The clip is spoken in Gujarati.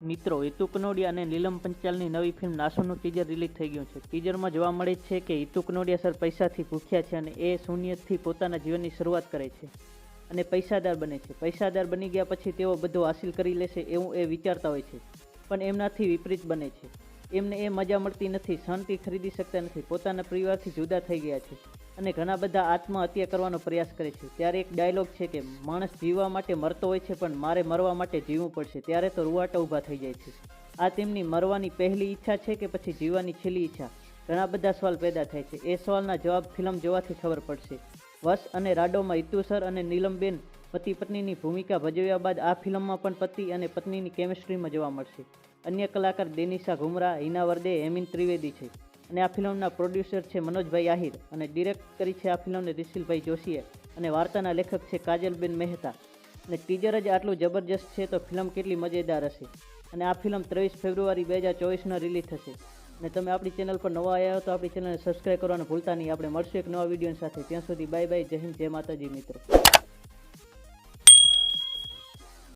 મિત્રો, હિતુ કનોડિયા અને નીલમ પંચાલની નવી ફિલ્મ નાસુનું ટીઝર રિલીઝ થઈ ગયું છે. ટીઝરમાં જોવા મળે છે કે હિતુ કનોડિયા સર પૈસાથી ભૂખ્યા છે અને એ શૂન્યથી પોતાના જીવનની શરૂઆત કરે છે અને પૈસાદાર બને છે. પૈસાદાર બની ગયા પછી તેઓ બધું હાસિલ કરી લેશે એવું એ વિચારતા હોય છે, પણ એમનાથી વિપરીત બને છે. એમને એ મજા મળતી નથી, શાંતિ ખરીદી શકતા નથી, પોતાના પરિવારથી જુદા થઈ ગયા છે અને ઘણા બધા આત્મહત્યા કરવાનો પ્રયાસ કરે છે. ત્યારે એક ડાયલોગ છે કે માણસ જીવવા માટે મરતો હોય છે, પણ મારે મરવા માટે જીવવું પડશે. ત્યારે તો રૂવાટા ઊભા થઈ જાય છે. આ તેમની મરવાની પહેલી ઈચ્છા છે કે પછી જીવવાની છેલ્લી ઈચ્છા? ઘણા બધા સવાલ પેદા થાય છે. એ સવાલના જવાબ ફિલ્મ જોવાથી ખબર પડશે. વશ અને રાડોમાં હિતુ સર અને નીલમબેન પતિ પત્નીની ભૂમિકા ભજવ્યા બાદ આ ફિલ્મમાં પણ પતિ અને પત્નીની કેમિસ્ટ્રીમાં જોવા મળશે. અન્ય કલાકાર દેનિશા ઘુમરા, હિના વર્દે, હેમિન ત્રિવેદી છે અને આ ફિલ્મના પ્રોડ્યુસર છે મનોજભાઈ આહિર અને ડિરેક્ટ કરી છે આ ફિલ્મને રિશિલભાઈ જોશીએ અને વાર્તાના લેખક છે કાજલબેન મહેતા. અને ટીઝર જ આટલું જબરજસ્ત છે તો ફિલ્મ કેટલી મજેદાર હશે. અને આ ફિલ્મ 23 ફેબ્રુઆરી 2024 રિલીઝ થશે. અને તમે આપણી ચેનલ પર નવા આવ્યા હો તો આપણી ચેનલને સબસ્ક્રાઈબ કરવાનું ભૂલતા નહીં. આપણે મળશું એક નવા વિડીયો સાથે. ત્યાં સુધી બાય બાય. જય હિન્દ, જય માતાજી મિત્રો.